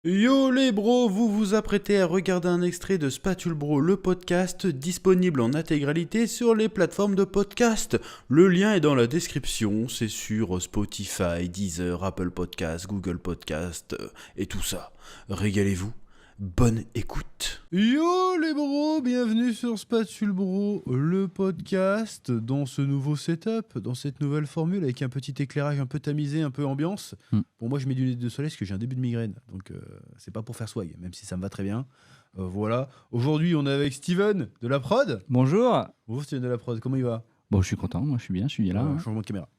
Yo les bros, vous vous apprêtez à regarder un extrait de Spatule Bro, le podcast disponible en intégralité sur les plateformes de podcast. Le lien est dans la description, c'est sur Spotify, Deezer, Apple Podcast, Google Podcast et tout ça. Régalez-vous. Bonne écoute. Yo les bros, bienvenue sur Spatule Bro, le podcast, dans ce nouveau setup, dans cette nouvelle formule avec un petit éclairage un peu tamisé, un peu ambiance. Bon, moi je mets du nez de soleil parce que j'ai un début de migraine, donc c'est pas pour faire swag, même si ça me va très bien. Voilà. Aujourd'hui, on est avec Steven de la prod. Bonjour. Bonjour Steven de la prod, comment il va? Bon, je suis content, moi je suis bien, je suis là. Changement de caméra.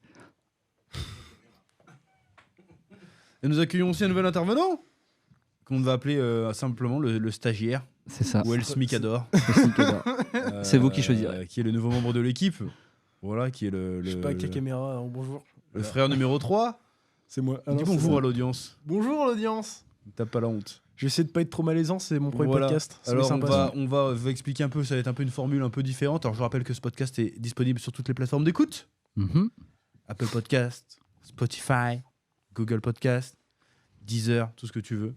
Et nous accueillons aussi un nouvel intervenant qu'on va appeler simplement le stagiaire. C'est ça. Ou El Smicador. C'est vous qui choisirez. Qui est le nouveau membre de l'équipe. Voilà, qui est le. Je suis pas avec la caméra, hein, bonjour. Le frère numéro 3. C'est moi. Dis bonjour à l'audience. Bonjour l'audience. T'as pas la honte. Je vais essayer de pas être trop malaisant, c'est mon premier Voilà. podcast. Ça Alors va être sympa. on va expliquer un peu, ça va être un peu une formule un peu différente. Alors je rappelle que ce podcast est disponible sur toutes les plateformes d'écoute. Apple Podcast, Spotify, Google Podcast, Deezer, tout ce que tu veux.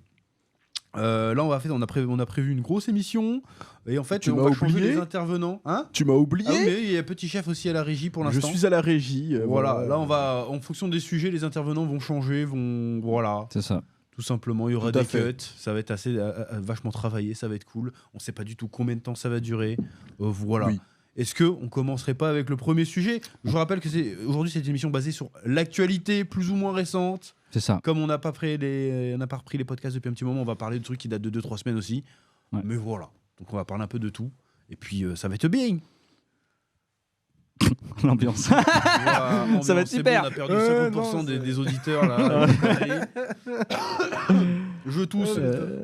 Là on a prévu une grosse émission et en fait on va changer les intervenants. Hein? Tu m'as oublié. Ah oui, mais il y a petit chef aussi à la régie pour l'instant. Je suis à la régie. Voilà, là on va en fonction des sujets, les intervenants vont changer, voilà. C'est ça. Tout simplement, il y aura Tout à des fait. cuts, ça va être assez vachement travaillé, ça va être cool. On sait pas du tout combien de temps ça va durer. Voilà. Oui. Est-ce que on commencerait pas avec le premier sujet? Je vous rappelle que aujourd'hui c'est une émission basée sur l'actualité plus ou moins récente. C'est ça. Comme on n'a pas repris les podcasts depuis un petit moment, on va parler de trucs qui datent de 2-3 semaines aussi. Ouais. Mais voilà. Donc on va parler un peu de tout. Et puis ça va être bien. L'ambiance. Voilà, Ça va être c'est super. bon, on a perdu 50% des auditeurs là. Je tousse.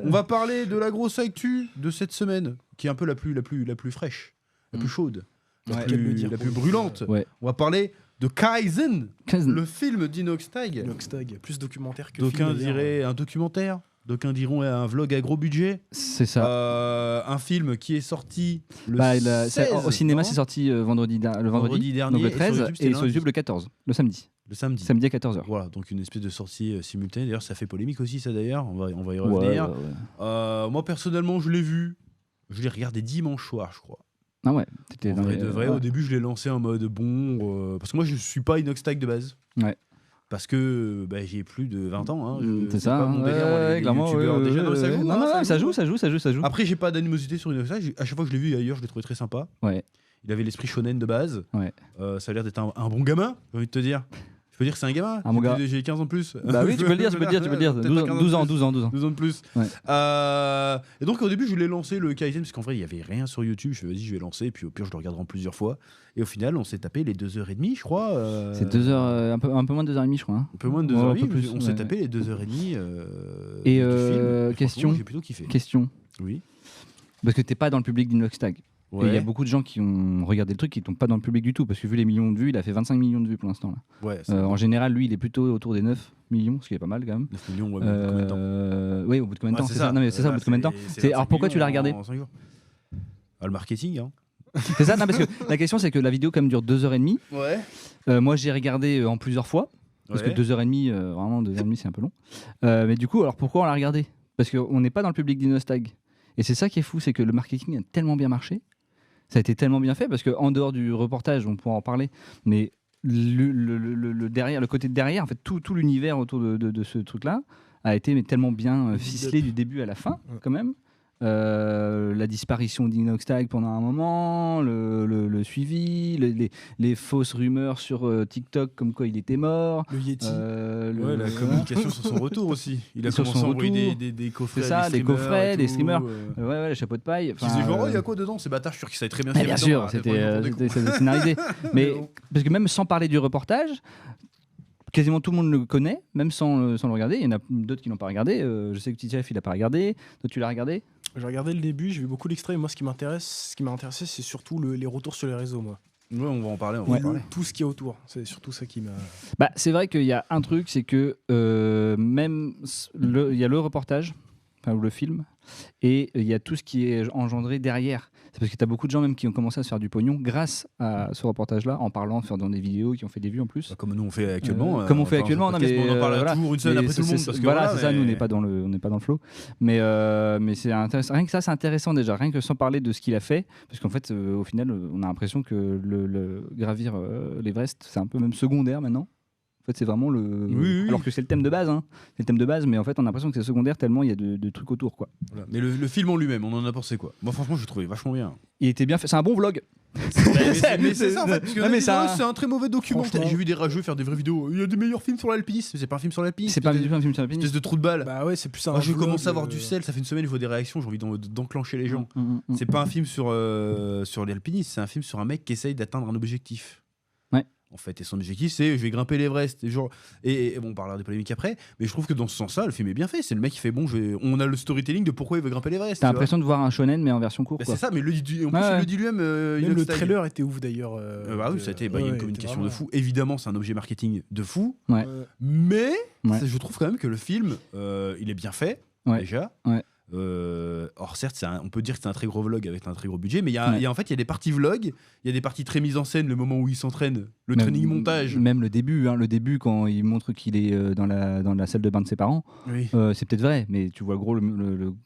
On va parler de la grosse actu de cette semaine, qui est un peu la plus fraîche, la plus chaude, Ouais. la plus brûlante. Ouais. On va parler de Kaizen, Kaizen. le film d'Inoxtag. Inoxtag, plus documentaire que D'aucuns film, d'ailleurs. diraient un documentaire, d'aucuns diront un vlog à gros budget. C'est ça. Un film qui est sorti le Au 16, cinéma, non c'est sorti le vendredi dernier, donc le et sur 13, YouTube, c'était et sur lundi. YouTube le 14, le samedi. le samedi. Samedi à 14h. Voilà, donc une espèce de sortie simultanée. D'ailleurs, ça fait polémique aussi, ça d'ailleurs. On va y revenir. Moi, personnellement, je l'ai vu. Je l'ai regardé dimanche soir, je crois. Ah ouais, t'étais En dans vrai les... de vrai, au début, je l'ai lancé en mode bon. Parce que moi, je suis pas Inoxtag de base. Ouais. Parce que j'ai plus de 20 ans. Hein. C'est ça. pas mon délire, moi, les clairement. youtubeurs. Déjà, non, ça joue. Non, hein, non, ça joue. Après, j'ai pas d'animosité sur Inoxtag. À chaque fois que je l'ai vu ailleurs, je l'ai trouvé très sympa. Ouais. Il avait l'esprit shonen de base. Ouais. Ça a l'air d'être un bon gamin, j'ai envie de te dire. Je peux dire que c'est un gamin. Un bon gars. J'ai 15 ans de plus. Bah oui, tu peux le dire. Peut-être pas 12 ans. 12 ans de plus. Ouais. Et donc au début je voulais lancer le Kaizen parce qu'en vrai il y avait rien sur YouTube. Je me suis dit je vais lancer et puis au pire je le regarderai en plusieurs fois. Et au final on s'est tapé les 2h30 je crois. C'est 2 heures, un peu moins de 2h30 je crois. Hein. Un peu moins de Ouais, 2h30. un peu plus, On s'est ouais. tapé les 2h30 Et du film. question. Franchement, j'ai plutôt kiffé. Question. Oui. Parce que t'es pas dans le public d'Inoxtag. Et il y a Ouais. beaucoup de gens qui ont regardé le truc qui sont pas dans le public du tout. Parce que vu les millions de vues, il a fait 25 millions de vues pour l'instant. Là. Ouais. C'est En général, lui, il est plutôt autour des 9 millions, ce qui est pas mal quand même. 9 millions. Ouais, mais au bout de combien de temps Oui, au bout de combien de temps Ouais, c'est ça. Non, mais c'est ça, au bout de combien de temps Alors pourquoi tu l'as regardé Le marketing. Hein. C'est ça. Non, parce que la question, c'est que la vidéo, quand même, dure 2h30. Ouais. Moi, j'ai regardé en plusieurs fois. Parce que 2h30, vraiment, 2h30, c'est un peu long. Mais du coup, alors pourquoi on l'a regardé? Parce qu'on n'est pas dans le public d'Inoxtag. Et c'est ça qui est fou, c'est que le marketing a tellement bien marché. Ça a été tellement bien fait parce qu'en dehors du reportage, on pourra en parler, mais le derrière, le côté de derrière, en fait, tout l'univers autour de ce truc-là a été tellement bien ficelé du début à la fin, quand même. La disparition d'Inoxtag pendant un moment, le suivi, les fausses rumeurs sur TikTok comme quoi il était mort. Le Yeti. La communication sur son retour aussi. Il a Sur commencé son à envoyer retour. des coffrets. C'est ça, à des des coffrets, et des tout, streamers. Ouais, les chapeaux de paille. Qui se disent genre, il y a quoi dedans? Ces bâtards, je suis sûr qu'ils savaient très bien ce Mais qu'il y bien avait sûr, dedans, c'était scénarisé. Mais parce que même sans parler du reportage, quasiment tout le monde le connaît, même sans le regarder. Il y en a d'autres qui l'ont pas regardé. Je sais que Tchef, il a pas regardé. Toi, tu l'as regardé? J'ai regardé le début, j'ai vu beaucoup d'extraits. Et moi, ce qui m'a intéressé, c'est surtout les retours sur les réseaux, moi. Ouais, on va en parler. Ouais. Tout ce qui est autour. C'est surtout ça qui m'a. Bah, c'est vrai qu'il y a un truc, c'est que même il y a le reportage ou le film, et il y a tout ce qui est engendré derrière. C'est parce que tu as beaucoup de gens même qui ont commencé à se faire du pognon grâce à ce reportage-là, en parlant, en faisant des vidéos qui ont fait des vues en plus. Comme nous on fait actuellement. Comme on fait actuellement, non, mais on en parle voilà. toujours une semaine après tout le monde. Parce que voilà, c'est ça, nous on n'est pas dans le flow. Mais c'est intéressant. Rien que ça, c'est intéressant déjà. Rien que sans parler de ce qu'il a fait, parce qu'en fait, au final, on a l'impression que le gravir l'Everest, c'est un peu même secondaire maintenant. En fait, c'est vraiment Oui. Alors que c'est le thème de base, hein. C'est le thème de base, mais en fait, on a l'impression que c'est secondaire tellement il y a de trucs autour, quoi. Voilà. Mais le film en lui-même, on en a pensé quoi? Moi, franchement, je le trouvais vachement bien. Il était bien fait. C'est un bon vlog. Mais c'est ça en fait. Parce que Non, mais c'est un très mauvais documentaire. J'ai vu des rageux faire des vraies vidéos. Il y a des meilleurs films sur l'alpinisme. C'est pas un film sur l'alpinisme. C'est pas du tout un film sur l'alpinisme. Espèce de trou de balle. Bah ouais, c'est plus un. Moi, je vlog, commence à avoir du sel. Ça fait une semaine, je vois des réactions. J'ai envie d'enclencher les gens. C'est pas un film sur l'alpinisme. C'est un film sur un mec qui essaye d'atteindre un objectif. Ouais. En fait, et son objectif, c'est je vais grimper l'Everest. Et bon, on parlera des polémiques après, mais je trouve que dans ce sens-là, le film est bien fait. C'est le mec qui fait bon, on a le storytelling de pourquoi il veut grimper l'Everest. T'as l'impression de voir un shonen, mais en version courte. Bah, Quoi. c'est ça, mais en plus, il le dit lui-même. Même le trailer était ouf d'ailleurs. Bah oui, ça a été, il y a une communication de fou. Évidemment, c'est un objet marketing de fou. Ouais. Mais je trouve quand même que le film, il est bien fait, déjà. Ouais. Or certes on peut dire que c'est un très gros vlog avec un très gros budget, mais il y a en fait il y a des parties vlog, il y a des parties très mises en scène, le moment où il s'entraîne, le training montage, même le début quand il montre qu'il est dans la salle de bain de ses parents, c'est peut-être vrai, mais tu vois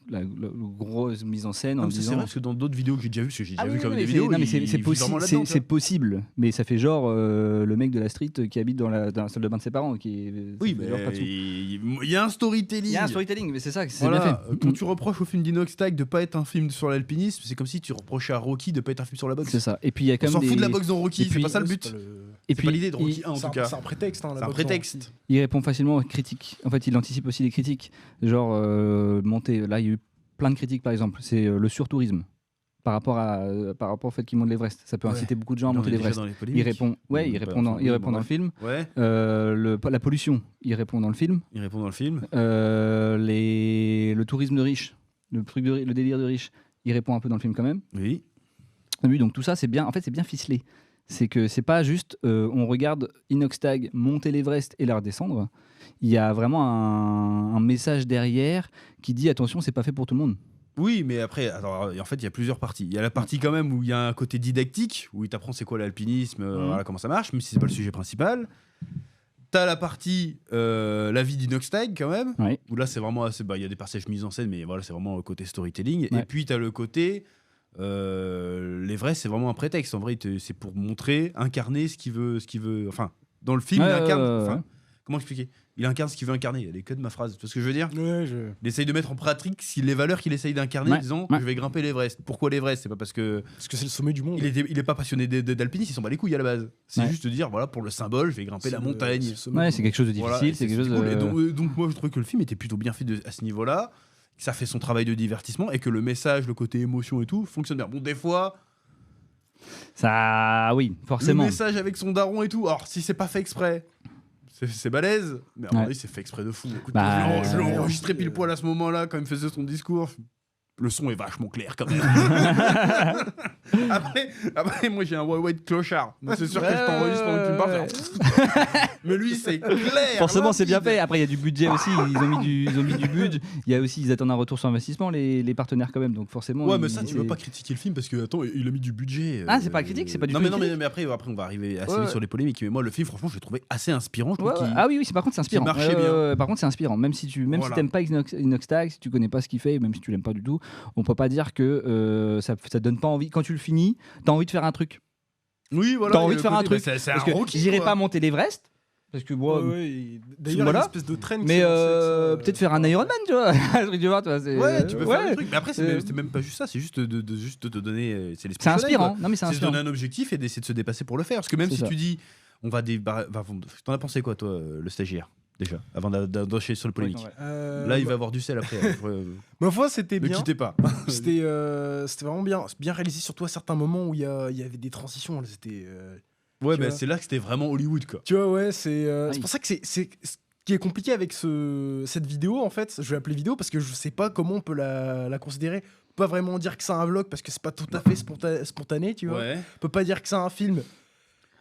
la grosse mise en scène en disant... c'est vrai parce que dans d'autres vidéos que j'ai déjà vues, parce que j'ai déjà vu comme des vidéos, c'est possible, mais ça fait genre le mec de la street qui habite dans la salle de bain de ses parents qui il y a un storytelling, mais c'est ça, c'est voilà. bien fait. Quand tu reproches au film d'Inox Tag de pas être un film sur l'alpinisme, c'est comme si tu reprochais à Rocky de pas être un film sur la boxe. C'est ça. Et puis il y a quand même on s'en fout de la boxe dans Rocky, c'est pas ça le but. Et c'est pas l'idée de Rocky 1 en tout cas. C'est un prétexte. C'est un prétexte. Il répond facilement aux critiques. En fait, il anticipe aussi les critiques. Genre monter. Là, il y a eu plein de critiques par exemple. C'est le surtourisme. Par rapport au fait qu'il monte l'Everest, ça peut inciter beaucoup de gens à monter l'Everest. Il répond dans le film. La pollution, il répond dans le film. Le tourisme de riches, le délire de riches, il répond un peu dans le film quand même. Oui. Donc tout ça, c'est bien. En fait, c'est bien ficelé. C'est que c'est pas juste on regarde Inoxtag monter l'Everest et la redescendre. Il y a vraiment un message derrière qui dit attention, c'est pas fait pour tout le monde. Oui, mais après, en fait, il y a plusieurs parties. Il y a la partie quand même où il y a un côté didactique, où il t'apprend c'est quoi l'alpinisme, voilà comment ça marche, même si c'est pas le sujet principal. T'as la partie la vie d'Inoxtag quand même, où là c'est vraiment assez, il y a des passages mis en scène, mais voilà, c'est vraiment le côté storytelling. Et puis t'as le côté l'Everest, c'est vraiment un prétexte. En vrai, c'est pour montrer, incarner ce qu'il veut. Enfin, dans le film, il incarne. Comment expliquer ? Il incarne ce qu'il veut incarner. Elle est que de ma phrase. Tu vois ce que je veux dire ? Il essaye de mettre en pratique les valeurs qu'il essaye d'incarner en disant je vais grimper l'Everest. Pourquoi l'Everest ? C'est pas parce que c'est le sommet du monde. Il est pas passionné d'alpinisme, il s'en bat les couilles à la base. C'est juste de dire voilà, pour le symbole, je vais grimper la montagne. C'est quelque chose de difficile. Voilà, c'est quelque chose de... donc moi je trouve que le film était plutôt bien fait à ce niveau-là. Que ça fait son travail de divertissement et que le message, le côté émotion et tout fonctionne bien. Bon, des fois. Ça, oui, forcément. Le message avec son daron et tout. Alors, si c'est pas fait exprès. C'est balèze, mais à mon avis, c'est fait exprès de fou. Écoute, je l'ai enregistré pile poil à ce moment-là quand il me faisait son discours. Le son est vachement clair quand même. après, moi j'ai un white clochard. C'est sûr que je t'enregistre pendant que tu me parles. Mais lui, c'est clair. Forcément, c'est bien fait. Après, il y a du budget aussi. Ils ont mis du budget. Il y a aussi, ils attendent un retour sur investissement, les partenaires quand même. Donc forcément. Ouais, mais ça, tu veux pas critiquer le film parce que attends, il a mis du budget. Ah, c'est pas critique, c'est pas du tout. Mais après, on va arriver assez vite sur les polémiques. Mais moi, le film, franchement, je l'ai trouvé assez inspirant. Ah oui, par contre, c'est inspirant. Il marchait bien. Par contre, c'est inspirant. Même si t'aimes pas Inoxtag, si tu connais pas ce qu'il fait, même si tu l'aimes pas du tout. On peut pas dire que ça donne pas envie. Quand tu le finis, t'as envie de faire un truc. Oui, voilà. T'as envie de faire un truc. C'est parce que j'irai pas monter l'Everest. Parce que moi. D'ailleurs, il y a une espèce de traîne. Mais peut-être faire un Ironman, tu vois. Ouais, tu peux faire le truc. Mais après, c'est même pas juste ça. C'est juste de te donner. C'est inspirant. Non, mais c'est inspirant. C'est de donner un objectif et d'essayer de se dépasser pour le faire. Parce que même si tu dis, on va t'en as pensé quoi, toi, le stagiaire? Déjà, avant d'enchaîner sur le polémique. Là, il va avoir du sel après. Ma foi, c'était bien. Ne quittez pas. C'était vraiment bien réalisé, surtout à certains moments où il y avait des transitions. C'était. Ouais, mais c'est là que c'était vraiment Hollywood, quoi. Tu vois, ouais, c'est pour ça que c'est ce qui est compliqué avec cette vidéo, en fait. Je vais l'appeler vidéo parce que je sais pas comment on peut la considérer. On peut pas vraiment dire que c'est un vlog parce que c'est pas tout à fait spontané, tu vois. Ouais. On peut pas dire que c'est un film.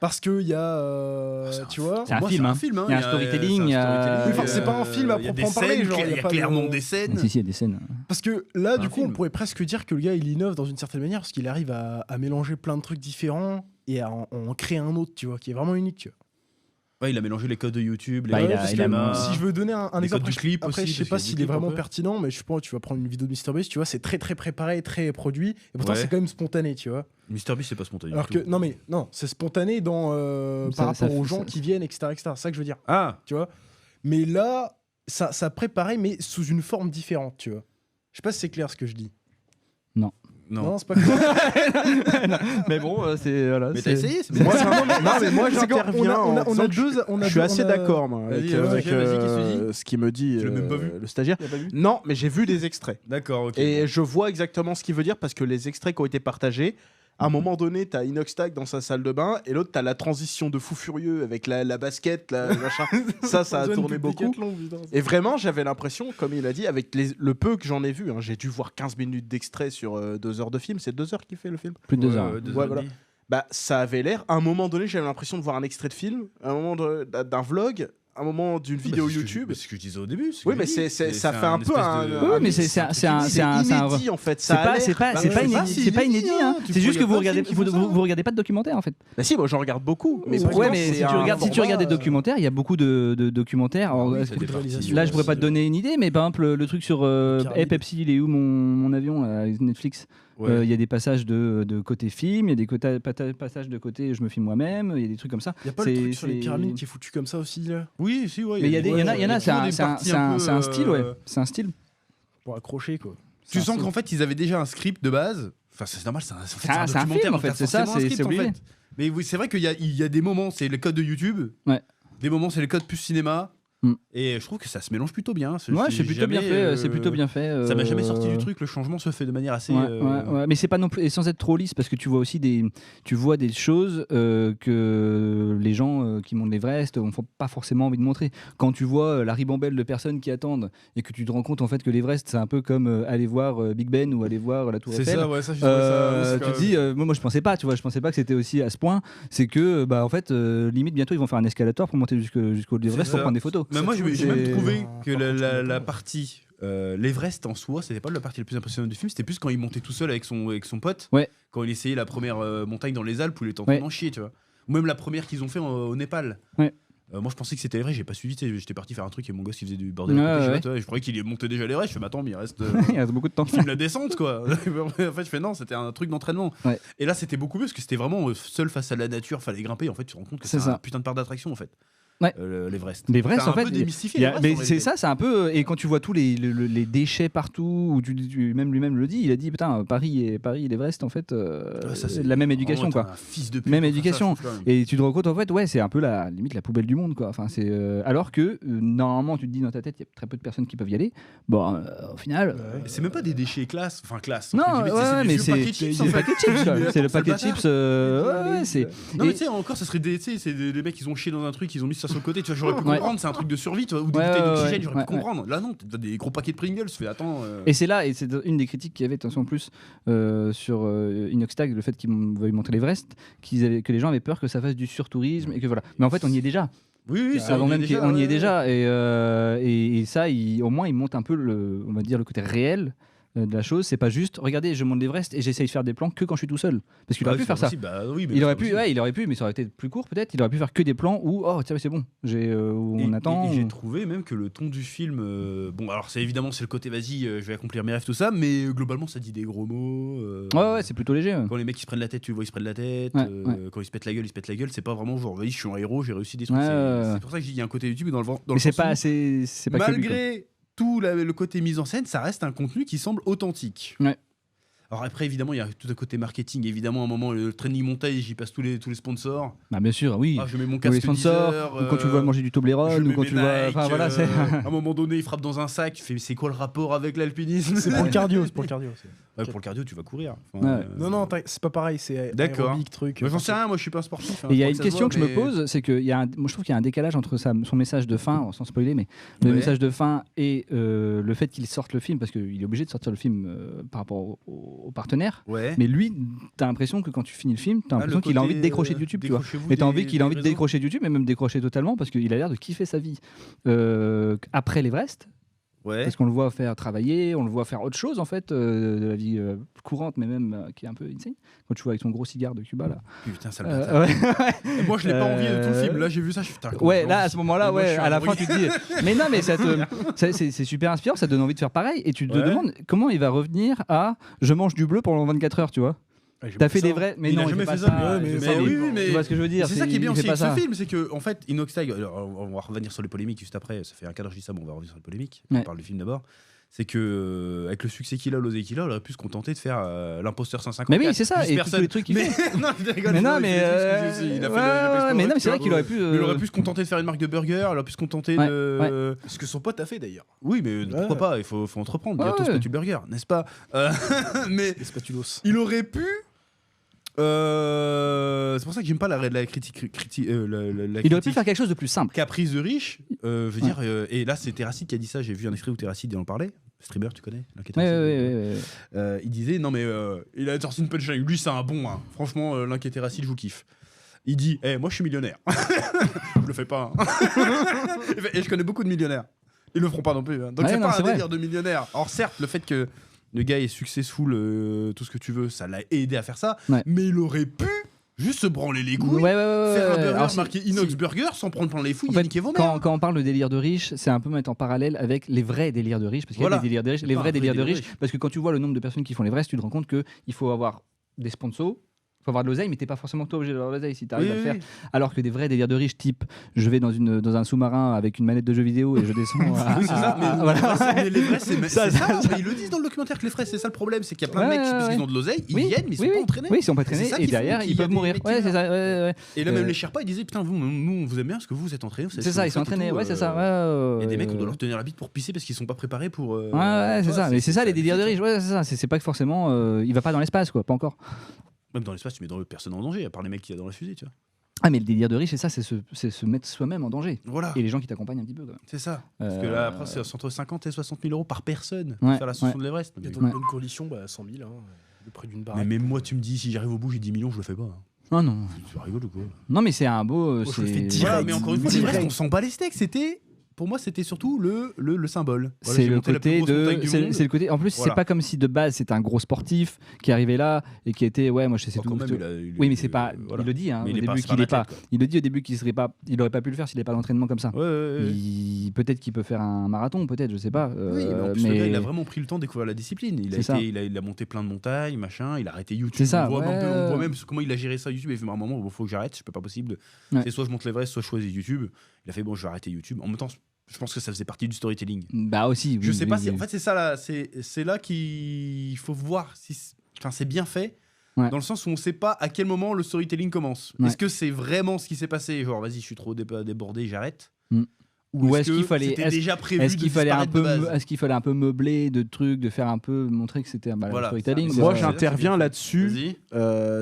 parce que il y a, tu vois. C'est un film, hein. film, hein. Il y a un storytelling, il y a. Oui, enfin, c'est pas un film à proprement parler, genre, il y a pas de- clairement des scènes. Si, il y a des scènes. Parce que là, du coup, film. on pourrait presque dire que le gars, il innove dans une certaine manière, parce qu'il arrive à mélanger plein de trucs différents et à en créer un autre, tu vois, qui est vraiment unique. Tu vois. Ouais, il a mélangé les codes de YouTube, Bah, les il codes a- du il a- cinéma. Si je veux donner un Les exemple, codes du clip après, aussi, je sais parce pas qu'il y a s'il des est clips un vraiment peu. pertinent, mais je sais pas, tu vas prendre une vidéo de MrBeast, tu vois, c'est très très préparé, très produit, et pourtant Ouais. c'est quand même spontané, tu vois. MrBeast, c'est pas spontané. Alors du que, tout. non, c'est spontané dans, par Ça- rapport aux ça- gens qui viennent, etc., etc. C'est ça que je veux dire, Ah, tu vois. Mais là, ça préparé, mais sous une forme différente, tu vois. Je sais pas si c'est clair ce que je dis. non. Non, c'est pas clair. Non, mais bon, c'est. Voilà, Mais c'est- t'as essayé, c'est Moi, bien. non, mais moi C'est qu'on- j'interviens. on a en disant que deux. je suis assez d'accord moi, Vas-y, avec vas-y, qu'est-ce que tu dis ce qu'il me dit Tu l'as même pas vu le stagiaire. Il a pas vu. Non, mais j'ai vu des extraits. D'accord, ok. Et je vois exactement ce qu'il veut dire parce que les extraits qui ont été partagés, à un moment donné, t'as Inoxtag dans sa salle de bain et l'autre, t'as la transition de fou furieux avec la basket, la machin. Ça a tourné beaucoup. Et vraiment, j'avais l'impression, comme il a dit, avec le peu que j'en ai vu, hein, j'ai dû voir 15 minutes d'extrait sur 2 heures de film. C'est 2 heures qu'il fait le film. Plus de 2 heures. Ouais, voilà. Bah, ça avait l'air. À un moment donné, j'avais l'impression de voir un extrait de film, à un moment d'un vlog, à un moment d'une vidéo YouTube. C'est ce que je disais au début. Oui, mais ça fait un peu un. Oui, mais c'est inédit en fait. Ça a l'air- C'est pas je sais pas inédit. si C'est pas inédit, inédit. hein. hein. Tu C'est juste que vois, vous y a pas de regardez, films qui font ça. vous regardez pas de documentaires en fait. Bah si, moi j'en regarde beaucoup. Mais Ouais, pourtant, mais c'est si tu un regardes format, des documentaires, il y a beaucoup de documentaires. Alors, oui, est-ce ça que- fait partie, Là, je pourrais pas te donner une idée, mais par exemple, le truc sur Hey Pepsi, il est où mon avion là, avec Netflix. Il y a des passages de côté film, il y a des passages de côté je me filme moi-même, il y a des trucs comme ça. Il y a pas le truc sur les c'est- pyramides qui est foutu comme ça aussi là, Oui, si, ouais. Mais il y en a, c'est toujours un- des c'est un parties c'est un- peu, c'est un style, ouais. C'est un style. pour accrocher quoi. Tu C'est un sens style. qu'en fait, ils avaient déjà un script de base. Enfin, c'est normal, c'est un c'est un documentaire. film, en donc fait, t'as c'est ça, forcément un c'est script, en obligé. fait. Mais oui, c'est vrai qu'il y a des moments, c'est le code de YouTube. Ouais. Des moments, c'est le code plus cinéma. Mm. Et je trouve que ça se mélange plutôt bien. Ouais, c'est plutôt bien fait. C'est plutôt bien fait. Ça m'a jamais sorti du truc. Le changement se fait de manière assez. Ouais. Mais c'est pas non plus et sans être trop lisse parce que tu vois aussi des choses que les gens qui montent l'Everest n'ont pas forcément envie de montrer. Quand tu vois la ribambelle de personnes qui attendent et que tu te rends compte en fait que l'Everest c'est un peu comme aller voir Big Ben ou aller voir la Tour C'est Eiffel. ça, ouais, ça, je trouvais ça. Tu te dis, moi je pensais pas, tu vois, je pensais pas que c'était aussi à ce point. C'est que en fait limite bientôt ils vont faire un escalator pour monter jusqu'au l'Everest pour ça. prendre des photos. Mais moi, j'ai c'est- même trouvé que Par contre, la partie l'Everest en soi, c'était pas la partie la plus impressionnante du film, c'était plus quand il montait tout seul avec son pote. Ouais. Quand il essayait la première montagne dans les Alpes où il était en train Ouais. d'en chier, tu vois. Ou même la première qu'ils ont fait au Népal. Ouais. Moi, je pensais que c'était l'Everest, j'ai pas suivi. J'étais parti faire un truc et mon gosse il faisait du bordel. Ouais, à côté, ouais. tu vois, je croyais qu'il est monté déjà l'Everest. Je fais, mais attends, mais il reste. Il reste beaucoup de temps. Filme la descente quoi. En fait je fais non, c'était un truc d'entraînement. Ouais. Et là c'était beaucoup mieux parce que c'était vraiment seul face à la nature, fallait grimper. En fait tu te rends compte que C'est c'est un ça. putain de parc d'attraction en fait. Ouais. L'Everest. L'Everest, T'as en un fait, peu démystifié il y a- l'Everest, mais en c'est réalité. ça, c'est un peu. Et quand tu vois tous les déchets partout, où même lui-même le dit, il a dit putain, Paris et l'Everest, en fait, Ça, c'est la même éducation, vraiment, quoi. t'es un fils de pute Même pour faire éducation. ça, je trouve, quand même. Et tu te rends compte, en fait, ouais, c'est un peu limite la poubelle du monde, quoi. Enfin, c'est alors que normalement, tu te dis dans ta tête, il y a très peu de personnes qui peuvent y aller. Bon, au final. Et c'est même pas des déchets classe, enfin classe. Non, entre guillemets, ouais, des mais vieux c'est paquets de chips, en le fait. paquet de chips, quoi. Mais C'est le attends, paquet de c'est le chips. Ouais, c'est. Non, mais et- tu sais, encore, ça serait des. Tu sais, c'est des mecs, ils ont chié dans un truc, ils ont mis ça sur le côté. Tu vois, j'aurais pu Ouais. comprendre, c'est un truc de survie, tu vois, ou des Ouais, bouteilles ouais, d'oxygène, ouais, j'aurais ouais, pu comprendre. Là, non, t'as des gros paquets de Pringles, tu fais attends. Et c'est là, et c'est une des critiques qu'il y avait, attention en plus, sur Inoxtag, le fait qu'ils veuillent montrer l'Everest, que les gens avaient peur que ça fasse du surtourisme, et que voilà. Mais en fait, on y est déjà. Oui, ça, Avant on y est même déjà, on y ouais. est déjà. Et ça, au moins, il monte un peu, on va dire, le côté réel de la chose. C'est pas juste, regardez, je monte l'Everest et j'essaye de faire des plans que quand je suis tout seul. Parce qu'il Bah aurait oui, pu faire c'est ça. possible, bah oui, mais Il c'est aurait pas pu, possible. ouais, il aurait pu, mais ça aurait été plus court peut-être. Il aurait pu faire que des plans où, oh, tiens, c'est bon, où Et- on attend. Et j'ai trouvé même que le ton du film, bon, alors c'est évidemment c'est le côté vas-y, je vais accomplir mes rêves tout ça, mais globalement ça dit des gros mots. Ouais, c'est plutôt léger. Ouais. Quand les mecs ils se prennent la tête, tu le vois ils se prennent la tête. Ouais, Quand ils se pètent la gueule, ils se pètent la gueule. C'est pas vraiment genre vas-y, je suis un héros, j'ai réussi des trucs. Ouais, C'est ouais. c'est pour ça que je dis il y a un côté YouTube dans le Mais c'est pas assez. C'est pas que lui, quoi. malgré tout le côté mise en scène, ça reste un contenu qui semble authentique. Ouais. Alors après évidemment il y a tout un côté marketing. Évidemment à un moment le training montage, j'y passe tous les sponsors. Bah, bien sûr, oui. Ah, je mets mon Ou casque les sponsors, Deezer, ou quand tu vois manger du Toblerone, je ou mets quand mes tu vois. Nike, Enfin voilà, c'est. à un moment donné, il frappe dans un sac. Tu fis c'est quoi le rapport avec l'alpinisme C'est pour le cardio, c'est pour le cardio. Ouais, pour le cardio, tu vas courir. Non, c'est pas pareil, c'est d'accord. aérobique, truc. Mais j'en sais rien, moi je suis pas sportif. Et il y a une question que je me pose, c'est que moi je trouve qu'il y a un décalage entre son message de fin, sans spoiler, mais le message de fin et le fait qu'il sorte le film, parce qu'il est obligé de sortir le film par rapport au partenaire. Ouais. Mais lui, t'as l'impression que quand tu finis le film, t'as l'impression qu'il a envie de décrocher de YouTube, tu vois. Mais t'as envie qu'il a envie de décrocher de YouTube, mais même décrocher totalement, parce qu'il a l'air de kiffer sa vie après l'Everest. Ouais. Parce qu'on le voit faire travailler, on le voit faire autre chose en fait de la vie courante, mais même qui est un peu insane. Quand tu vois avec son gros cigare de Cuba là. Putain, ça le bâtard. Ouais. Moi, je l'ai pas envie de tout le film. Là, j'ai vu ça, je suis putain. Ouais, là à ce moment-là, moi, je suis à la fin, embrouillé. tu te dis. Mais non, mais c'est super inspirant, ça te donne envie de faire pareil. Et tu te demandes comment il va revenir à je mange du bleu pendant 24 heures, tu vois. T'as fait des vrais. Mais il non, a jamais fait fait pas ça. Mais mais tu vois ce que je veux dire. C'est ça qui est bien il aussi fait avec pas ce ça. film, c'est que en fait, Inoxtag, on va revenir sur les polémiques juste après. Ça fait un quart d'heure que je dis ça, bon, on va revenir sur les polémiques. Ouais. On parle du film d'abord. C'est que avec le succès qu'il a, l'osé qu'il a, il aurait pu se contenter de faire l'imposteur 150. Mais oui, c'est ça. Et tous les trucs qu'il fait. Non, je rigole. Mais non, mais mais non, mais c'est vrai qu'il aurait pu. Il aurait pu se contenter de faire une marque de burger, il aurait pu se contenter de. Ce que son pote a fait d'ailleurs. Oui, mais pourquoi pas? Il faut entreprendre. Bientôt Spatule Burger, n'est-ce pas? Mais Les spatulos. il aurait pu. C'est pour ça que j'aime pas la critique. Il aurait pu faire quelque chose de plus simple. Caprice de riche, je veux dire, et là c'est Terracide qui a dit ça, j'ai vu un extrait où Terracide en parlait, streamer, tu connais il disait, non mais il a sorti une punchline, lui c'est un bon, hein. Franchement, l'inquiet Terracide, je vous kiffe. Il dit, moi je suis millionnaire. Je le fais pas. Hein. Et je connais beaucoup de millionnaires. Ils le feront pas non plus. Hein. Donc c'est pas un délire de millionnaire. Or certes, le fait que le gars est successful, tout ce que tu veux, ça l'a aidé à faire ça, mais il aurait pu juste se branler les couilles, faire un burger marqué Inox Burger sans prendre plein les fouilles et niquer vos mères. Quand on parle de délire de riche, c'est un peu mettre en parallèle avec les vrais délires de riches, parce qu'il y a des délires de riches, les vrais délires de riches, parce que quand tu vois le nombre de personnes qui font les vrais, tu te rends compte qu'il faut avoir des sponsors. Il faut avoir de l'oseille, mais t'es pas forcément toi obligé d'avoir de l'oseille si t'arrives à le faire. Alors que des vrais délires de riches, type je vais dans un sous-marin avec une manette de jeu vidéo et je descends. C'est ça, mais les vrais, c'est ça. Mais ils le disent dans le documentaire que les vrais, c'est ça le problème, c'est qu'il y a plein de mecs parce qu'ils ont de l'oseille, ils viennent, mais ils sont pas entraînés. Oui, ils sont pas entraînés et derrière ils peuvent mourir. Ouais, c'est ça. Et là, même les Sherpas, ils disaient putain, nous, on vous aime bien parce que vous êtes entraînés. C'est ça, ils sont entraînés. Ouais, c'est ça. Et des mecs, on doit leur tenir la bite pour pisser parce qu'ils sont pas préparés pour. Ouais, c'est ça. Mais c'est ça les délires de riches. Ouais, c'est ça. C'est pas que forcément, il va pas dans l'espace, quoi, pas encore. Même dans l'espace, tu mets personne en danger, à part les mecs qu'il y a dans la fusée, tu vois. Ah, mais le délire de riche, c'est ça, c'est se mettre soi-même en danger. Voilà. Et les gens qui t'accompagnent un petit peu. C'est ça. Parce que là, après, c'est entre 50 et 60 000 euros par personne pour faire l'ascension de l'Everest. Et dans une bonne condition, 100 000, le prix d'une baraque. Mais même moi, tu me dis, si j'arrive au bout, j'ai 10 millions, je le fais pas. Non, non. Tu rigoles ou quoi? Non, mais c'est un beau. Je le fais direct. Mais encore une fois, l'Everest, on s'en bat les steaks. Pour moi, c'était surtout le symbole. Voilà, c'est le côté. En plus, c'est pas comme si de base c'était un gros sportif qui arrivait là et qui était moi je sais tout. Oui, mais c'est pas. Il le dit au début qu'il est pas. Il le dit au début qu'il serait pas. Il aurait pas pu le faire s'il n'avait pas d'entraînement comme ça. Peut-être qu'il peut faire un marathon, peut-être, je sais pas. Oui, mais en plus, le gars, il a vraiment pris le temps de découvrir la discipline. Il a monté plein de montagnes, machin. Il a arrêté YouTube. C'est ça. On voit même comment il a géré ça YouTube. Il fait un moment, il faut que j'arrête. C'est pas possible. C'est soit je monte l'Everest, soit je choisis YouTube. Il a fait bon, je vais arrêter YouTube. En même temps, je pense que ça faisait partie du storytelling. Bah aussi. Je sais pas si. En fait, c'est ça là. C'est là qu'il faut voir si. Enfin, c'est bien fait. Dans le sens où on sait pas à quel moment le storytelling commence. Est-ce que c'est vraiment ce qui s'est passé? Genre, vas-y, je suis trop débordé, j'arrête. Ou est-ce qu'il fallait déjà prévu est-ce qu'il fallait un peu meubler de trucs, de faire un peu montrer que c'était un storytelling? Moi, j'interviens là-dessus.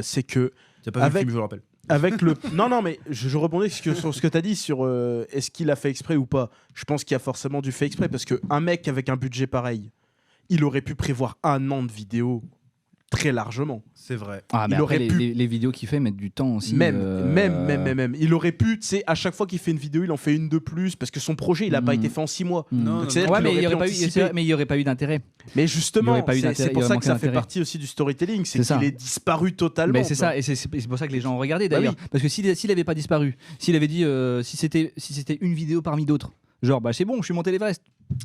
C'est que t'as pas vu le film, je le rappelle. Avec le non mais je rebondis sur ce que tu as dit sur est-ce qu'il a fait exprès ou pas. Je pense qu'il a forcément dû faire exprès parce que un mec avec un budget pareil, il aurait pu prévoir 1 an de vidéo très largement. C'est vrai. Ah, mais il aurait pu les vidéos qu'il fait mettent du temps aussi. Même. Il aurait pu, tu sais, à chaque fois qu'il fait une vidéo, il en fait une de plus parce que son projet, il a pas été fait en 6 mois. Non, mais il y aurait pas eu d'intérêt. Mais justement, c'est pour ça que ça fait partie aussi du storytelling, c'est qu'il est disparu totalement. Mais c'est ça, et c'est pour ça que les gens ont regardé d'ailleurs. Parce que s'il avait pas disparu, s'il avait dit si c'était une vidéo parmi d'autres, genre c'est bon, je suis monté l'Everest.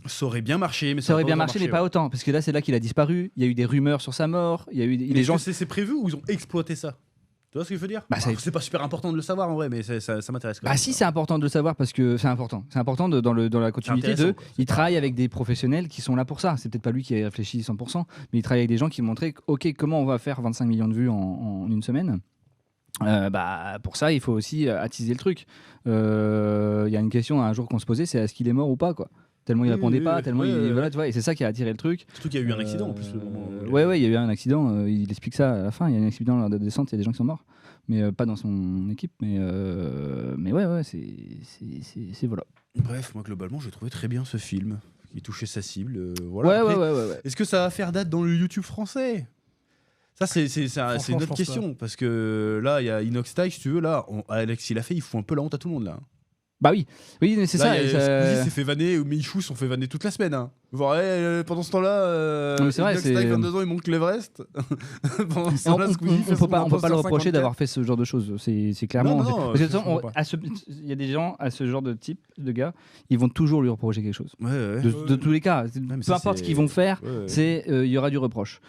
Ça aurait bien marché, mais ça aurait bien marché, mais pas autant, parce que là c'est là qu'il a disparu. Il y a eu des rumeurs sur sa mort. Il y a eu les gens. C'est prévu ou ils ont exploité ça? Tu vois ce que je veux dire? C'est pas super important de le savoir en vrai, mais ça m'intéresse. Si, c'est important de le savoir parce que c'est important. C'est important dans la continuité de. Il travaille avec des professionnels qui sont là pour ça. C'est peut-être pas lui qui a réfléchi 100%, mais il travaille avec des gens qui montraient comment on va faire 25 millions de vues en une semaine. Pour ça, il faut aussi attiser le truc. Il y a une question un jour qu'on se posait, c'est est-ce qu'il est mort ou pas, quoi. tellement il répondait pas, tellement ouais. voilà, tu vois, et c'est ça qui a attiré le truc. Surtout qu'il y a eu un accident en plus. Le moment où Ouais, il y a eu un accident. Il explique ça à la fin. Il y a eu un accident lors de la descente. Il y a des gens qui sont morts, mais pas dans son équipe. Mais ouais, c'est voilà. Bref, moi globalement, j'ai trouvé très bien ce film. Il touchait sa cible. Voilà. Ouais, Après, ouais. Est-ce que ça va faire date dans le YouTube français ? Ça, c'est une Franchement, je autre pense question. Parce que là, il y a Inoxtag, si tu veux. Là, Alex, il a fait, il fout un peu la honte à tout le monde là. Bah oui, mais c'est Là, ça. il y a ça- Squeezie s'est fait vanner, ou Michou s'ont fait vanner toute la semaine. Hein. Voir, pendant ce temps-là, Non, mais c'est vrai, Inoxtag, c'est- 22 ans, il monte l'Everest. Pendant ce Et temps-là, Squeezie fait on son peut pas le imposteur reprocher 54. d'avoir fait ce genre de choses. C'est clairement. Non, c'est- non, parce que de toute je façon, comprends pas. il y a des gens à ce genre de type de gars, ils vont toujours lui reprocher quelque chose. Ouais. De tous les cas, mais peu ça, importe ce c'est- qu'ils vont faire, Ouais. il y aura du reproche.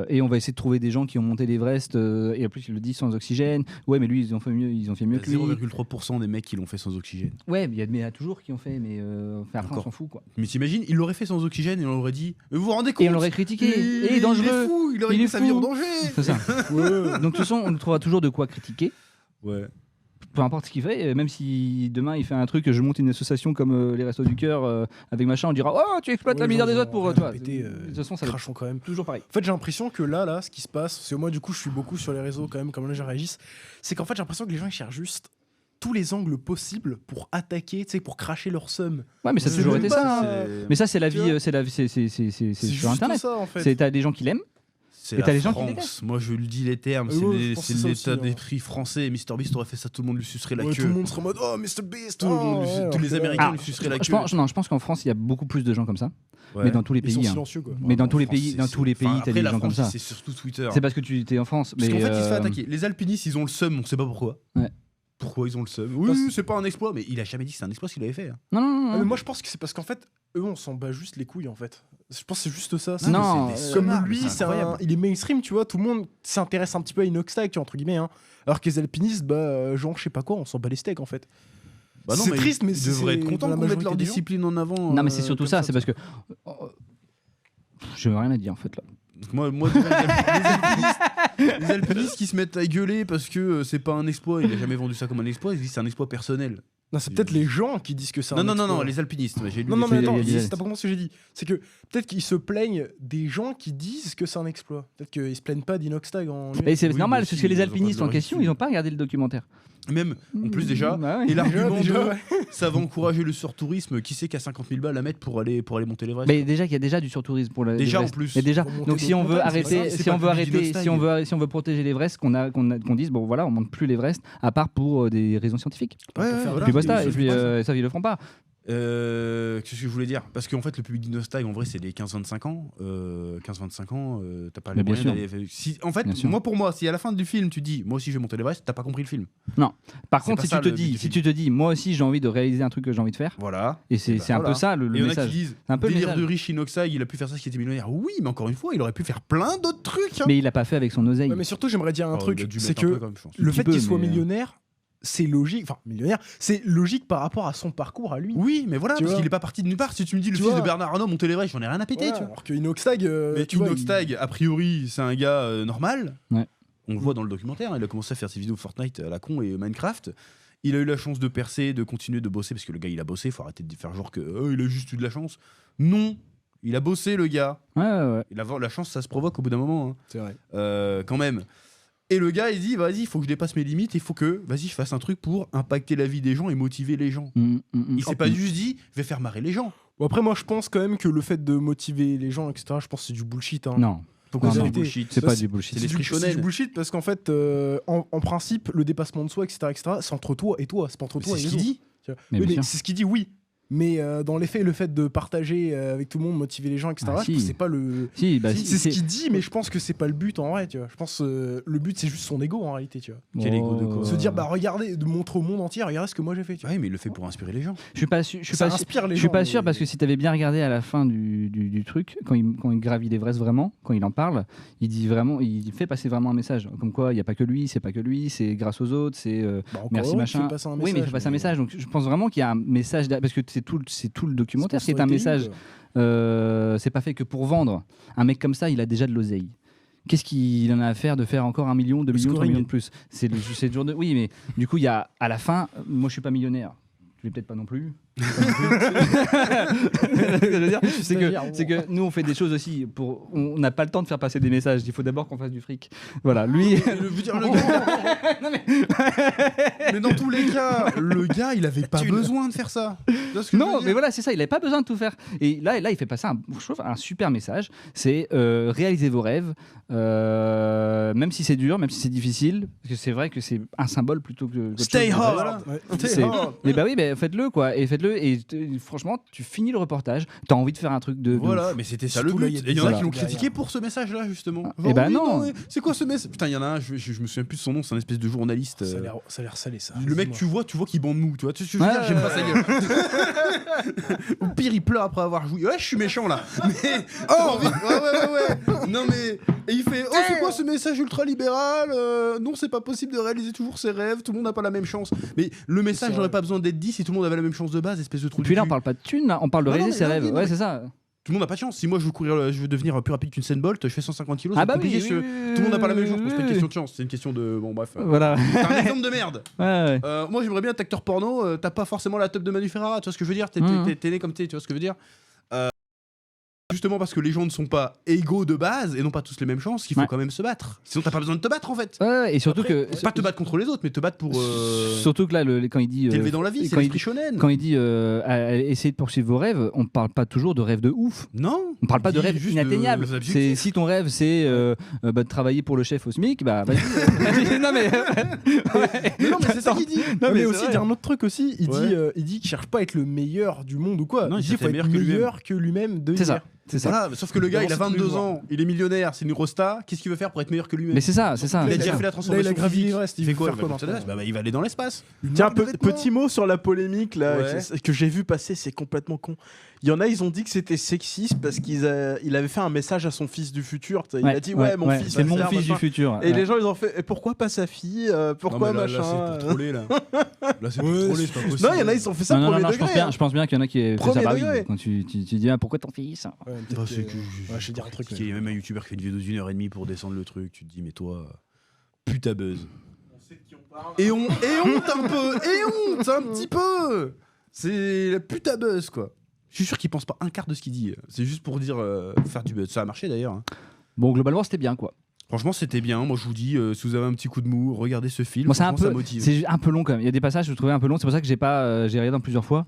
Et on va essayer de trouver des gens qui ont monté l'Everest et en plus ils le disent sans oxygène. Ouais, mais lui ils ont fait mieux que lui. 0,3% des mecs qui l'ont fait sans oxygène. Ouais, mais il y a toujours qui ont fait, mais enfin, après on Encore. s'en fout quoi. Mais t'imagines, il l'aurait fait sans oxygène et on aurait dit mais vous vous rendez compte Et on l'aurait critiqué. Il est dangereux. Il est fou, il aurait Il mis est sa vie fou. en danger. C'est ça. Donc de toute façon, on trouvera toujours de quoi critiquer. Ouais. Peu importe ce qu'il fait, même si demain il fait un truc, je monte une association comme les Restos du Cœur avec machin, on dira oh tu exploites la misère des autres pour toi. De toute façon, ça va être crachons quand même. toujours pareil. En fait, j'ai l'impression que là, ce qui se passe, parce que moi, du coup, je suis beaucoup sur les réseaux quand même, comme les gens réagissent, c'est qu'en fait, j'ai l'impression que les gens ils cherchent juste tous les angles possibles pour attaquer, tu sais, pour cracher leur somme. Ouais, mais ça a C'est toujours même été pas- ça. Hein. Mais ça, c'est la Tu vie, vois c'est sur juste Internet. ça, en fait. C'est t'as des gens qui l'aiment. C'est Et la t'as les gens qui France. dégagent. Moi je le dis les termes, Je pense c'est que c'est ça l'état aussi, hein. d'esprit français. Mr Beast aurait fait ça, tout le monde lui sucerait la Ouais, queue. tout le monde serait en mode oh Mr Beast, Tout le monde lui- tous les Américains Ah, lui suceraient la Je queue. pense qu'en France, il y a beaucoup plus de gens comme ça. Ouais. Mais dans tous les Ils sont pays. Hein. silencieux quoi. Mais dans En tous les France, pays, c'est- dans tous les pays, enfin, t'as après, des la gens comme France, ça. C'est surtout Twitter. C'est parce que tu es en France. Parce Mais qu'en fait, il se fait attaquer. Les alpinistes, ils ont le seum, on sait pas pourquoi. Ouais. Pourquoi ils ont le seum Oui, Parce- c'est pas un exploit, mais il a jamais dit que c'est un exploit ce qu'il avait fait. Hein. Non. Mais moi, je pense que c'est parce qu'en fait, eux, on s'en bat juste les couilles en fait. Je pense que c'est juste ça. c'est- Non, mais c'est des Comme sommards, lui, mais c'est incroyable. il est mainstream, tu vois, tout le monde s'intéresse un petit peu à Inoxtag, tu vois, entre guillemets. Hein. Alors que les alpinistes, genre, je sais pas quoi, on s'en bat les steaks en fait. Bah non, C'est triste, mais ils devraient c'est être contents la qu'on mette majorité leur des gens. discipline en avant. Non, mais c'est surtout comme ça. C'est parce que je n'ai rien à dire en fait là. Donc moi les alpinistes qui se mettent à gueuler parce que c'est pas un exploit, il a jamais vendu ça comme un exploit, il dit c'est un exploit personnel. Non, c'est peut-être les gens qui disent que c'est un Non, exploit. les alpinistes. J'ai lu Non, des non, mais trucs. attends, il y a- t'as pas compris ce que j'ai dit. C'est que peut-être qu'ils se plaignent des gens qui disent que c'est un exploit. Peut-être qu'ils se plaignent pas d'Inoxtag en lui. Et c'est Oui, normal mais parce si, que les ils ont pas alpinistes de en leur question, issue. ils n'ont pas regardé le documentaire. Même en plus déjà. Bah ouais. Et l'argument Déjà, de ouais. ça va encourager le surtourisme, qui sait qu'à 50 000 balles à mettre pour aller monter l'Everest. Mais déjà qu'il y a déjà du surtourisme pour la Déjà, en l'Everest. plus. Mais déjà, Pour monter donc si d'autres on veut montagnes, c'est arrêter, pas ça, c'est si pas on le veut but du arrêter, si on veut protéger l'Everest, qu'on dise bon voilà, on monte plus l'Everest à part pour des raisons scientifiques. Ouais, faire voilà. Et puis basta. Et Et puis ça ils le feront pas. Qu'est-ce que je voulais dire Parce qu'en fait, le public d'Inostage, en vrai, c'est les 15-25 ans. 15-25 ans, t'as pas les Mais bien moyens d'aller. En fait, Bien sûr. pour moi, si à la fin du film, tu dis, moi aussi, je vais monter l'Everest, t'as pas compris le film. Par C'est contre, pas si ça, tu te le but dis, du si film. tu te dis, moi aussi j'ai envie de réaliser un truc que j'ai envie de faire, Voilà. et c'est Et bah, un peu voilà. ça le Et il y en a qui message. disent, C'est un peu le délire message. de riche Inoxag, il a pu faire ça, ce qui était millionnaire. Oui, mais encore une fois, il aurait pu faire plein d'autres trucs. Hein. Mais il l'a pas fait avec son oseille. Ouais, mais surtout, j'aimerais dire un Oh, il a truc, dû c'est mettre un peu que quand même, je pense. le petit fait peu, qu'il soit mais, millionnaire, c'est logique. Enfin, millionnaire, c'est logique par rapport à son parcours à lui. Oui, mais voilà, Tu parce vois. qu'il est pas parti de nulle part. Si tu me dis le Tu fils vois. de Bernard Arnault monter l'Everest, j'en ai rien à péter, Voilà, tu vois. alors que Inoxtag, Mais tu vois, Inoxtag, a priori, c'est un gars normal. Ouais. On le voit dans le documentaire, hein, il a commencé à faire ses vidéos Fortnite à la con et Minecraft. Il a eu la chance de percer, de continuer de bosser, parce que le gars, il a bossé, faut arrêter de faire genre que il a juste eu de la chance. Non, il a bossé, le gars. Ouais. Et la chance, ça se provoque au bout d'un moment, hein. c'est vrai. Quand même. Et le gars, il dit, vas-y, il faut que je dépasse mes limites, il faut que, vas-y, je fasse un truc pour impacter la vie des gens et motiver les gens. Il s'est pas juste dit, je vais faire marrer les gens. Bon, après, moi, je pense quand même que le fait de motiver les gens, etc., je pense que c'est du bullshit. Hein. Non, Pourquoi Non, c'est non. du bullshit c'est Ça, pas c'est- du bullshit. c'est C'est l'esprit du shonen. bullshit parce qu'en fait, en principe, le dépassement de soi, etc., c'est entre toi et toi. C'est pas entre toi C'est et ce les qu'il autres. dit. Tu vois. Mais Oui, bien mais sûr. c'est ce qu'il dit, oui. Mais dans les faits, le fait de partager avec tout le monde, motiver les gens, etc., Ah, je pense que si. c'est pas le. Si, bah, C'est ce qu'il dit, mais je pense que c'est pas le but en vrai, tu vois. Je pense le but c'est juste son ego en réalité, tu vois. Quel ego de quoi Se dire, bah regardez, de montrer au monde entier, regardez ce que moi j'ai fait, tu vois. Ouais, mais il le fait pour inspirer les gens. Je suis pas sûr. Je suis Ça pas sûr. inspire les Je suis gens, pas mais- sûr parce que si tu avais bien regardé à la fin du truc, quand il gravit l'Everest vraiment, quand il en parle, il dit vraiment, il fait passer vraiment un message. Comme quoi, il n'y a pas que lui, c'est pas que lui, c'est grâce aux autres, c'est Bah, encore merci heureux machin. qu'il fait passer un Oui, mais il fait message, passer un message. Donc je pense vraiment qu'il y a un message derrière, parce que c'est tout le documentaire qui est un message. C'est pas fait que pour vendre. Un mec comme ça, il a déjà de l'oseille. Qu'est-ce qu'il en a à faire de faire encore 1 million, 2 millions, 3 scoring. millions de plus? C'est le jour de. Oui, mais du coup, il y a à la fin, moi je suis pas millionnaire. Tu l'es peut-être pas non plus. Ce que je veux dire, c'est que nous on fait des choses aussi pour. On n'a pas le temps de faire passer des messages. Il faut d'abord qu'on fasse du fric. Voilà, lui. Je veux dire, le gars. Mais dans tous les cas, le gars, il avait pas besoin de faire ça. Tu vois ce que je veux Non, dire mais voilà, c'est ça. Il n'avait pas besoin de tout faire. Et là, il fait passer je trouve, un super message. C'est réaliser vos rêves, même si c'est dur, même si c'est difficile. Parce que c'est vrai que c'est un symbole plutôt que. Stay hard. Mais bah oui, faites-le quoi. Et faites-le. Et franchement, tu finis le reportage. T'as envie de faire un truc de. Voilà, ouf. mais c'était ça le Surtout là, but. il y a Et il y en a des qui l'ont derrière. critiqué pour ce message-là, justement. Eh ben non. mais c'est quoi ce message? Putain, il y en a un, je me souviens plus de son nom, c'est un espèce de journaliste. Ça a l'air salé, ça. Le mec, tu vois qu'il bande mou, tu vois. Tu sais ce que je veux dire, j'aime pas sa gueule. Au pire, il pleure après avoir joué. Ouais, je suis méchant là. Mais. Oh ouais. Non, mais. Et il fait oh, c'est quoi ce message ultra-libéral Non, c'est pas possible de réaliser toujours ses rêves, tout le monde n'a pas la même chance. Mais le message n'aurait pas besoin d'être dit si tout le monde avait la même chance de base, espèce de trou. Puis là, on parle pas de thunes, là. On parle de Non, réaliser mais ses non, rêves. mais Ouais, c'est ça. Tout le monde n'a pas de chance. Si moi je veux devenir plus rapide qu'une Usain Bolt, je fais 150 kilos. Ah c'est bah compliqué, oui, tout le monde n'a pas la même chance. C'est pas une question de chance, c'est une question de. Bon, bref. Voilà. C'est un exemple de merde. Ouais. Moi j'aimerais bien être acteur porno, t'as pas forcément la teub de Manu Ferrara, tu vois ce que je veux dire, t'es né comme t'es, tu vois ce que je veux dire. Justement parce que les gens ne sont pas égaux de base et n'ont pas tous les mêmes chances, qu'il faut quand même se battre. Sinon t'as pas besoin de te battre en fait. Ouais, et surtout Après, que. Pas te battre contre les autres, mais te battre pour. Surtout que là, quand il dit. T'élever dans la vie, c'est l'esprit shonen. Quand il dit essayer de poursuivre vos rêves, on parle pas toujours de rêves de ouf. Non. On parle pas de Dis rêves juste inatteignables. de C'est si ton rêve c'est de travailler pour le chef au SMIC, bah vas-y. Non mais. Mais non, mais c'est ça qu'il dit. Non, mais c'est aussi, vrai. il y a un autre truc aussi. Il Ouais. dit qu'il cherche pas à être le meilleur du monde ou quoi. Non, il dit qu'il faut être meilleur que lui-même de C'est ça. hier. C'est ça. Voilà, sauf que le gars il a Vraiment, c'est 22 tous les ans, il est millionnaire, c'est une rosta, qu'est-ce qu'il veut faire pour être meilleur que lui-même? Mais c'est ça, c'est ça. Il a c'est déjà ça. fait la Là, transformation il a gravi physique. l'Everest. Il fait quoi? faire quoi maintenant Bah, il va aller dans l'espace. Tiens, marque de vêtements. petit mot sur la polémique là, Ouais. que j'ai vu passer, c'est complètement con. Il y en a, ils ont dit que c'était sexiste parce qu'il avait fait un message à son fils du futur. Il a dit ouais, mon fils. c'est mon va faire, fils du machin. futur. Et les gens ils ont fait et pourquoi pas sa fille pourquoi Non, mais machin là, c'est pour troller là. Là c'est pour Ouais, troller, c'est pas possible. Non, il y en a, ils ont fait ça Non, premier je degré. pense bien, je pense bien qu'il y en a qui est Premier ça, bah oui, degré. quand tu dis pourquoi ton fils. Ouais, Bah, c'est que ouais, je vais dire un truc. Il y a même un youtubeur qui fait une vidéo d'1h30 pour descendre le truc, tu te dis mais toi putain buzz. Et honte un peu, et honte un petit peu. C'est la putain buzz quoi. Je suis sûr qu'il pense pas un quart de ce qu'il dit. C'est juste pour dire faire du buzz. Ça a marché d'ailleurs. Hein. Bon, globalement, c'était bien quoi. Franchement, c'était bien. Moi, je vous dis, si vous avez un petit coup de mou, regardez ce film. Bon, c'est Franchement, ça motive. c'est un peu long quand même. Il y a des passages que je trouvais un peu longs. C'est pour ça que j'ai regardé en plusieurs fois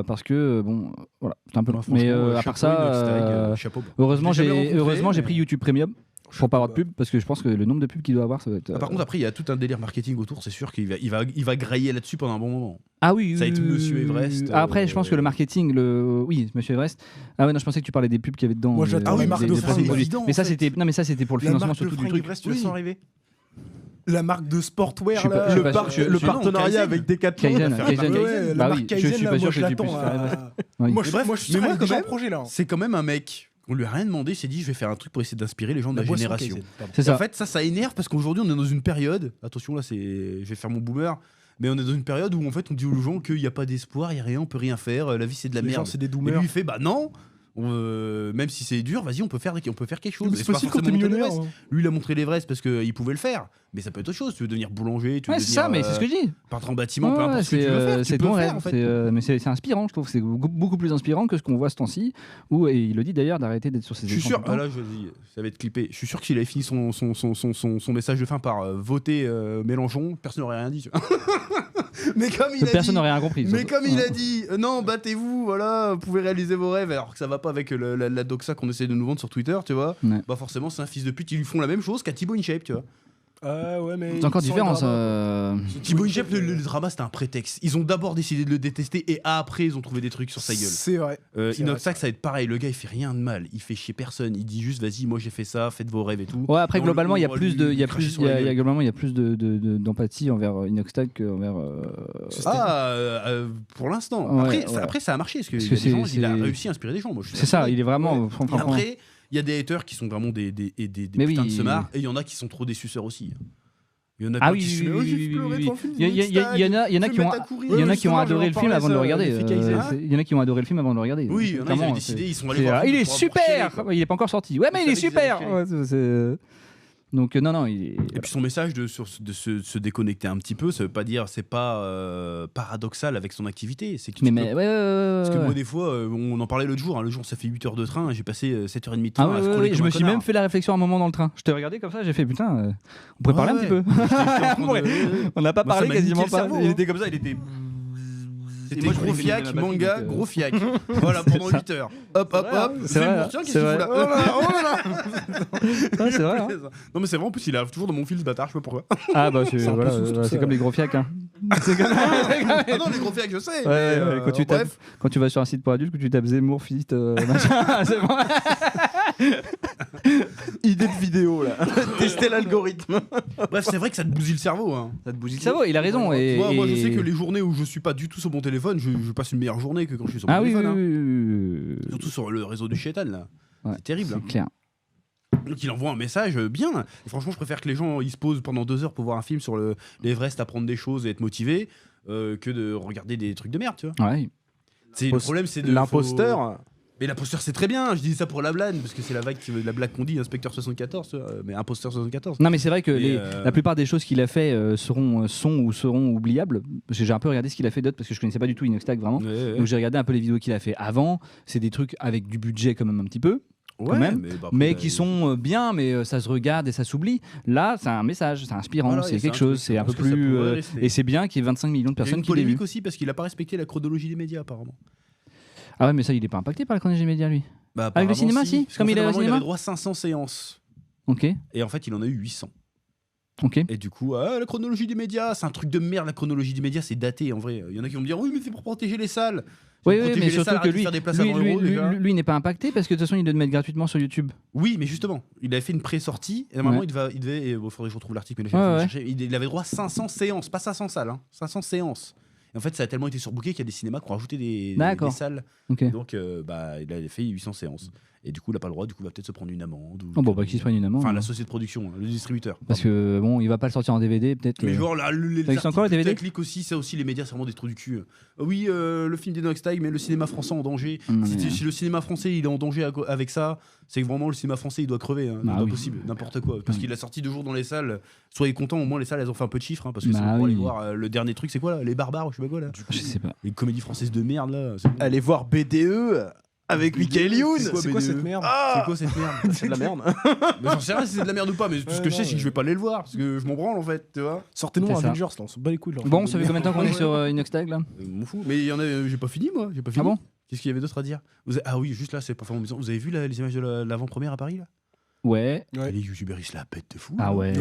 parce que bon, voilà, c'est un peu long. Franchement, Mais à part ça, chapeau. heureusement Je l'ai jamais rencontré, j'ai mais- pris YouTube Premium pour pas avoir de pub parce que je pense que le nombre de pubs qu'il doit avoir, ça va être. Par contre, après, il y a tout un délire marketing autour. C'est sûr qu'il va grailler là-dessus pendant un bon moment. Ah oui, Ça va être Monsieur Everest, Après, je pense que le marketing, oui, Monsieur Everest. Ah ouais, non, je pensais que tu parlais des pubs qu'il y avait dedans. Moi, j'adore Ah oui, la marque mais de c'est fringues. pas évident, Mais ça, en fait. c'était, non, mais ça, c'était pour le La financement marque de surtout du fringues truc. Everest, tu Oui. la sens arriver. La marque de sportwear, Je suis pas- là. je suis Le pas parc- sûr, le je- partenariat Kaizen. avec Decathlon. Kaizen, faire Kaizen. la marque Ouais, la Bah marque oui, Kaizen, je suis là, pas moi, sûr je que tu puisses l'attends, faire là. Everest. Oui. Moi, Mais bref, moi, je suis mais sûr moi, qu'il y a déjà quand un projet là. C'est quand même un mec. On lui a rien demandé. Il s'est dit, je vais faire un truc pour essayer d'inspirer les gens de La ma boisson génération. Kaizen, pardon. C'est Et en ça. fait, ça énerve parce qu'aujourd'hui, on est dans une période. Attention, là, je vais faire mon boomer. Mais on est dans une période où en fait, on dit aux gens qu'il n'y a pas d'espoir, il n'y a rien, on peut rien faire. La vie, c'est de la Les gens, merde. c'est des Et doomers. lui, il fait, bah non. Même si c'est dur, vas-y, on peut faire quelque chose. Mais Et c'est pas possible quand forcément t'es monter millionnaire. l'Everest. Lui, il a montré l'Everest parce qu'il pouvait le faire. Mais ça peut être autre chose. Tu veux devenir boulanger, tu veux Ouais, c'est devenir ça, mais c'est ce que je dis. peintre en bâtiment, peu Ouais, importe ce que tu veux faire. Tu c'est peux ton le rêve. faire, en fait. Mais c'est inspirant, je trouve. C'est beaucoup plus inspirant que ce qu'on voit ce temps-ci. Et il le dit d'ailleurs d'arrêter d'être sur ses Je suis écrans sûr, tout le temps. là je dis, ça va être clippé. Je suis sûr que s'il avait fini son message de fin par voter Mélenchon, personne n'aurait rien dit. Tu vois. Mais comme il a Personne dit, n'aurait rien compris. mais surtout. comme il Ouais. a dit, non, battez-vous, voilà, vous pouvez réaliser vos rêves, alors que ça va pas avec la doxa qu'on essaie de nous vendre sur Twitter, tu vois. Ouais. Bah forcément, c'est un fils de pute. Ils lui font la même chose qu'à Thibaut InShape, tu vois. Ah ouais, mais. C'est encore ils sont différent, les dramas. ça. Thibaut InShape, le drama, c'était un prétexte. Ils ont d'abord décidé de le détester et après, ils ont trouvé des trucs sur sa gueule. C'est vrai. C'est Inoxac, ça va être pareil. Le gars, il fait rien de mal. Il fait chier personne. Il dit juste, vas-y, moi j'ai fait ça, faites vos rêves et tout. Ouais, après Et on globalement, le- il y a on plus lui de, il y a crache plus, sur il y la a gueule. globalement, il y a plus d'empathie envers Inoxtag qu'envers. Pour l'instant. Ouais, Après, ça a marché parce, Parce qu'il que y a des gens, c'est- il a réussi à inspirer des gens. Moi, je suis C'est ça, persuadé. il est vraiment. Ouais. Et franchement. après, il y a des haters qui sont vraiment des Mais putains oui. de semards et il y en a qui sont trop des suceurs aussi. Il y en a Ah plein oui, qui se oui, font, oui, j'ai oui, pleuré oui, devant oui. le film Il y en a qui ont. Il y en a qui ont adoré le film avant de le regarder. Il y en a qui ont adoré le film avant de le regarder. Oui, il y en a, ils Clairement, avaient décidé, ils sont allés c'est- voir le film il est pour avoir chialé, super. quoi. Il est pas encore sorti. Ouais, mais Ils il est savaient qu'ils super. allaient Ouais, Donc non, il est... Et puis son message de se déconnecter un petit peu, ça veut pas dire, c'est pas paradoxal avec son activité. C'est que tu peux- ouais, Parce que ouais. moi, des fois, on en parlait l'autre jour. Le jour, ça fait 8 heures de train. J'ai passé 7h30 de train Ah à ouais, scroller je comme me un suis connard. même fait la réflexion à un moment dans le train. Je t'ai regardé comme ça, j'ai fait putain, on pourrait parler un petit peu. J'étais en train de- On n'a pas Moi, ça parlé m'a niqué quasiment le pas. cerveau, Il hein. était comme ça, il était. C'était moi, je gros voulais finir fiac, la batterie, manga, donc, gros fiac. Voilà, pendant 8 heures. Hop, hop, hop. C'est vrai, Tiens, qu'est-ce c'est qu'il fout vrai. là Ouais, c'est vrai. Hein. Non, mais c'est vrai, en plus, il arrive toujours dans mon fil, ce bâtard, je sais pas pourquoi. Ah bah C'est un peu sous, tout c'est ça, comme là. les gros fiacs. Hein. C'est comme... Ah non, les gros fiacs, je sais. Ouais, mais, ouais, quand tu tapes, bref. quand tu vas sur un site pour adultes, que tu tapes Zemmour fit machin, c'est bon. Idée de vidéo là. Tester l'algorithme. Bref, c'est vrai que ça te bousille le cerveau. Hein. Ça te bousille le cerveau, il a raison. Moi, je sais que les journées où je suis pas du tout sur mon téléphone, je passe une meilleure journée que quand je suis sur mon Ah oui, téléphone. oui, hein. oui, oui. Surtout sur le réseau du Chétan, là. Ouais, C'est terrible. c'est Hein. clair. Donc il envoie un message bien. Et franchement, je préfère que les gens ils se posent pendant 2 heures pour voir un film sur l'Everest, apprendre des choses et être motivés, que de regarder des trucs de merde, tu vois. Ouais. Le problème, c'est de L'imposteur. Mais l'imposteur, c'est très bien. Je dis ça pour la blague, parce que c'est la blague qu'on dit, Inspecteur 74, tu vois, mais Imposteur 74. Non mais c'est vrai que Et la plupart des choses qu'il a fait seront oubliables. Parce que j'ai un peu regardé ce qu'il a fait d'autre parce que je connaissais pas du tout Inoxtag vraiment. Ouais, ouais. Donc j'ai regardé un peu les vidéos qu'il a fait avant. C'est des trucs avec du budget quand même un petit peu. Ouais, même, mais mais qui sont bien, mais ça se regarde et ça s'oublie. Là, c'est un message, c'est inspirant, Voilà, c'est et c'est quelque un chose, truc, c'est je un peu pense que ça plus. pourrait rester. Et c'est bien qu'il y ait 25 millions de Il y a personnes une qui l'aient vu. polémique aussi parce qu'il a pas respecté la chronologie des médias, apparemment. Ah ouais, mais ça, il est pas impacté par la chronologie média, lui. Bah, Avec le apparemment, cinéma, si. Parce Comme qu'en il fait, est au normalement, il cinéma. avait droit à 500 séances. Ok, Et en fait, il en a eu 800. ok. Et du coup, la chronologie des médias, c'est un truc de merde, la chronologie des médias, c'est daté en vrai. Il y en a qui vont me dire, oui, mais c'est pour protéger les salles. C'est Oui, pour oui, protéger mais les surtout salles, que arrêtez de lui, faire des places avant l'euro, déjà. lui n'est pas impacté parce que de toute façon, il doit le mettre gratuitement sur YouTube. Oui, mais justement, il avait fait une pré-sortie et normalement, il devait il faudrait que je retrouve l'article, mais là, Ouais, ouais. chercher, il avait droit à 500 séances, pas 500 salles, hein, 500 séances. Et en fait, ça a tellement été surbooké qu'il y a des cinémas qui ont rajouté des salles. Ok. Donc, il a fait 800 séances. Et du coup, il n'a pas le droit, du coup, il va peut-être se prendre une amende. Ou Oh, bon, bah, qu'il se prenne une amende. Enfin, hein. la société de production, le distributeur. Parce que bon, il va pas le sortir en DVD, peut-être. Mais genre, là, les Ça existe encore, les articles DVD putaclic aussi, ça aussi, les médias, c'est vraiment des trous du cul. Oui, le film d'Inoxtag, mais le cinéma français en danger. Non, Si, mais- si le cinéma français il est en danger avec ça, c'est que vraiment le cinéma français il doit crever. Hein. Bah C'est pas oui. possible, n'importe quoi. Parce qu'il a sorti 2 jours dans les salles. Soyez contents, au moins les salles elles ont fait un peu de chiffres. Hein, parce que Bah c'est pour aller oui. voir le dernier truc, c'est quoi là, les barbares, je sais pas quoi là. Je sais pas. Les comédies françaises de merde là. C'est bon. Allez voir BDE avec Michael Youn. C'est quoi BDE? cette merde C'est quoi cette merde? C'est de la merde. Mais j'en sais rien si c'est de la merde ou pas, mais tout ce que je sais, non, c'est que je vais pas aller le voir. Parce que je m'en branle en fait, tu vois. Sortez-nous C'est un ça. Avengers, là, on se bat les couilles. de leur Bon, film. ça fait combien de temps qu'on est sur Inoxtag là M'en fous. Mais il y en a, j'ai pas fini moi. J'ai pas fini. Ah bon Qu'est-ce qu'il y avait d'autre à dire? Ah oui, juste là, c'est pas vraiment. Vous avez vu les images de l'avant-première à Paris là? Ouais. Ouais. Et les youtubeurs ils se la pètent de fou. Ah ouais.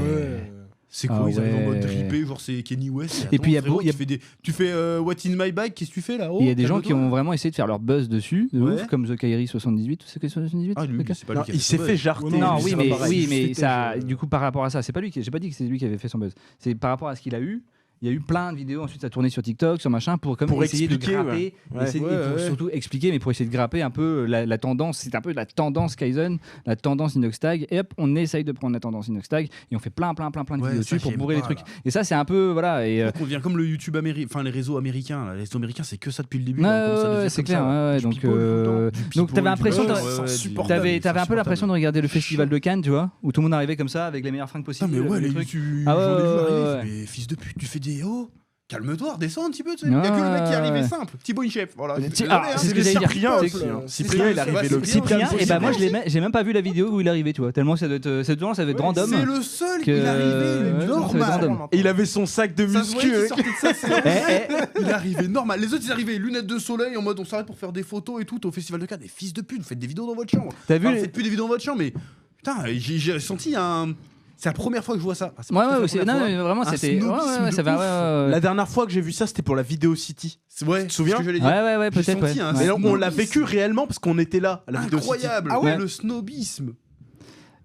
C'est quoi, Ah ils arrivent en mode ouais. drippé, genre c'est Kenny West. Et puis, il y a frérot, beau- il y a- tu fais What in my bag, qu'est-ce que tu fais là? Oh, Il y a des gens qui calme-toi. ont vraiment essayé de faire leur buzz dessus, de Ouais. ouf, comme The Kairi 78, tu sais que 78 Ah, lui, le gars c'est pas Non, lui qui a il fait s'est son fait buzz. jarter. Non, lui, oui, c'est mais, pas pareil, oui, mais juste ça, footage, du coup, par rapport à ça, c'est pas lui qui, j'ai pas dit que c'est lui qui avait fait son buzz. C'est par rapport à ce qu'il a eu. Il y a eu plein de vidéos, ensuite ça a tourné sur TikTok, sur machin, pour essayer de expliquer, grapper, ouais. essayer- Ouais, et pour ouais. surtout expliquer, mais pour essayer de grapper un peu la tendance. C'est un peu la tendance Kaizen, la tendance Inoxtag, et hop, on essaye de prendre la tendance Inoxtag, et on fait plein de Ouais, vidéos ça, dessus pour j'aime bourrer les pas, trucs. là. Et ça, c'est un peu, voilà, et Donc on devient comme le YouTube américain, enfin les réseaux américains. Là. Les réseaux américains, c'est que ça depuis le début. ouais, là, on commence à ouais, devenir c'est comme clair. ça, là. Ouais, Du donc, people tout le temps. Du donc people, t'avais l'impression, du t'avais- beurre, c'est du- insupportable. t'avais un peu l'impression de regarder le festival de Cannes, tu vois, où tout le monde arrivait comme ça avec les meilleures fringues Putain, possibles. mais ouais, les les trucs. YouTube. Ah ouais, j'en ai vu ouais, arriver, ouais. mais fils de pute, tu fais des hauts. Calme-toi, redescends un petit peu. Tu sais. Il y a que le mec qui est Ouais, arrivé ouais. simple. Thibaut Inchef. Voilà. C'est- Désolé, ah, hein. c'est ce que j'allais dire. Cyprien C'est- aussi. hein. c'est- Cyprien, il est c'est- arrivé ouais, le c'est Cyprien, bien et possible bah moi aussi. j'ai même pas vu la vidéo où il est arrivé, tu vois. Tellement ça doit être, ça doit être random. C'est le seul que- qui est arrivé ouais, ça doit être random. normal. Et il avait son sac de Ça se voyait muscu. qu'il sortait de ça, c'est- Eh, Il est arrivé normal. Les autres, ils arrivaient lunettes de soleil en mode on s'arrête pour faire des photos et tout au festival de Cannes. Et fils de pute, vous faites des vidéos dans votre chambre. T'as vu Enfin, les- faites plus des vidéos dans votre chambre, mais putain, j'ai senti un. C'est la première fois que je vois ça. Ah, c'est Ouais, pas tout à ouais, fait c'est- la non, première mais fois. vraiment, Un c'était. Ouais, snobisme ouais, de ça va. ouf. Ouais, La dernière fois que j'ai vu ça, c'était pour la Vidéo City. Ouais, Tu te souviens ce que j'allais ouais, dire. ouais, J'ai peut-être. senti Ouais. un Ouais. Et on snobisme. l'a vécu réellement parce qu'on était là à la Vidéo City. Incroyable. Ah ouais Le snobisme.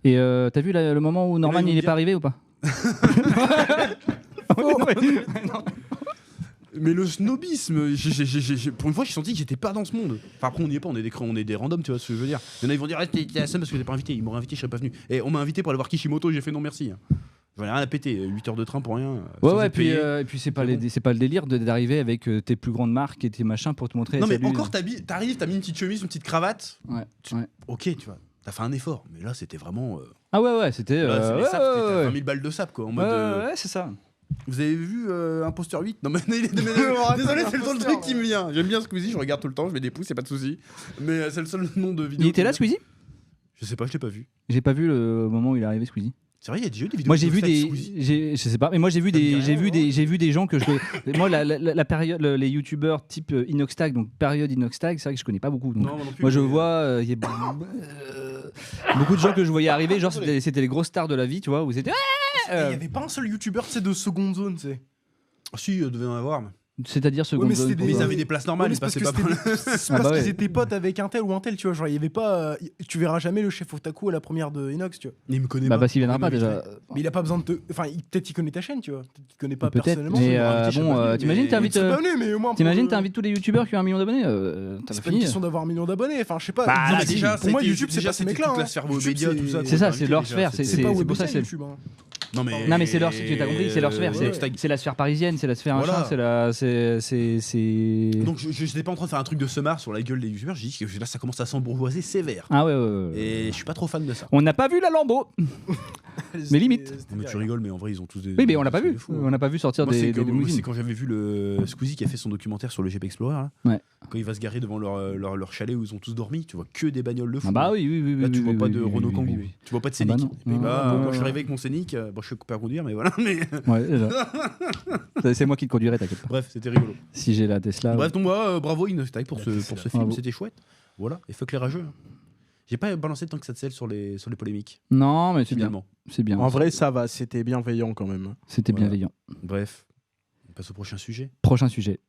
Et t'as vu le moment où Norman ils vont il est dire- pas arrivé ou pas? Mais le snobisme, pour une fois, j'ai senti que j'étais pas dans ce monde. Enfin, après, on n'y est pas, on est des randoms, tu vois ce que je veux dire. Il y en a, ils vont dire, ah, t'es la seule parce que t'es pas invité. Ils m'auraient invité, je serais pas venu. Et on m'a invité pour aller voir Kishimoto, j'ai fait non merci. J'en ai rien à péter. 8 heures de train pour rien. Ouais, sans ouais, être puis, payé. et puis c'est pas, C'est bon. c'est pas le délire d'arriver avec tes plus grandes marques et tes machins pour te montrer. Non, mais salut. encore, t'arrives, t'as mis une petite chemise, une petite cravate. Ouais, ouais. Ok, tu vois, t'as fait un effort. Mais là, c'était vraiment. Ah ouais, c'était. Là, c'est les ouais, sapes, c'était ouais, 20 000 balles de sap, quoi. En mode. ouais, c'est ça. Vous avez vu Imposteur 8? Non, mais désolé, c'est le seul truc qui me vient. J'aime bien Squeezie, je regarde tout le temps, je mets des pouces, c'est pas de soucis. Mais c'est le seul nom de vidéo. Il était là, qui me vient. Squeezie? Je sais pas, je l'ai pas vu. J'ai pas vu le moment où il est arrivé, Squeezie. C'est vrai, il y a déjà eu des vidéos. Moi j'ai vu avec des, Squeezie. je sais pas, mais moi j'ai vu Ça me dit des, rien, j'ai vu des gens que je, moi la période, les youtubeurs type Inoxtag, donc période Inoxtag, c'est vrai que je connais pas beaucoup. Donc, Non, moi non plus. moi je mais- vois, il y a beaucoup de gens que je voyais arriver, genre c'était les grosses stars de la vie, tu vois, où c'était, Il y avait pas un seul youtubeur, tu sais, de seconde zone, tu sais. Ah, si, devait en avoir. Mais c'est-à-dire seconde mais zone. c'était pour- ils des- avaient des places normales, Ouais, mais ils passaient c'est pas parce par que là. c'est Ah bah parce ouais. qu'ils étaient potes avec un tel ou un tel, tu vois. Genre, il y avait pas. Tu verras jamais le chef Otaku à la première de Inox, tu vois. Il me connaît Bah pas. parce qu'il viendra Il pas m'a déjà. invité. Mais il a pas besoin de te. Enfin, peut-être il connaît ta chaîne, tu vois. Peut-être qu'il connaît pas Peut-être. personnellement. Mais en réalité, je serais pas venu, t'imagines mais- Il t'invites, serait pas venu, mais au moins. t'imagines t'invites tous les youtubeurs qui ont 1 million d'abonnés, t'as C'est pas pas une fini. question d'avoir 1 million d'abonnés. Enfin, je sais pas. Bah, Non, là, mais si. déjà, pour moi, c'était- YouTube, c'est déjà, pas ces c'était mecs-là. toute la hein. sphère YouTube, média, tout ça. C'est ça, Déjà, c'est leur sphère, C'est c'est pas pour ça, Website, c'est- YouTube. hein. Non, mais. Non mais c'est leur, tu as compris, c'est leur sphère, c'est la sphère parisienne, c'est la sphère Voilà. machin, c'est la, c'est. Donc je n'étais pas en train de faire un truc de semar sur la gueule des youtubeurs, j'ai dit que là ça commence à s'embourgeoiser sévère. Ah ouais. Et je suis pas trop fan de ça. On n'a pas vu la Lambeau. Mais limite. Mais tu rigoles, mais en vrai ils ont tous des. Oui, mais on l'a pas des vu. fous, hein. On n'a pas vu sortir Moi, des c'est limousines. quand j'avais vu le Squeezie qui a fait son documentaire sur le GP Explorer, là, Ouais. quand il va se garer devant leur chalet où ils ont tous dormi, tu vois que des bagnoles de fou. Ah bah oui. Là, tu vois pas de Renault oui, Kangoo, oui. tu vois pas de Ah bah Scénic. non. Et puis, bah, Ah, moi ouais, je suis ouais. arrivé avec mon Scénic, bon je sais pas conduire, mais voilà. Mais Ouais, déjà. C'est moi qui te conduirai, t'inquiète pas. bref, c'était rigolo. Si j'ai la Tesla. Bref, donc moi, bravo Inoxtag pour ce film, Bravo. c'était chouette. Voilà, et fuck les rageux. hein. J'ai pas balancé tant que ça de sel sur les polémiques, Non, mais c'est bien. finalement. C'est bien. En vrai, ça va, c'était bienveillant quand même. C'était Voilà. bienveillant. Bref, on passe au prochain sujet. Prochain sujet.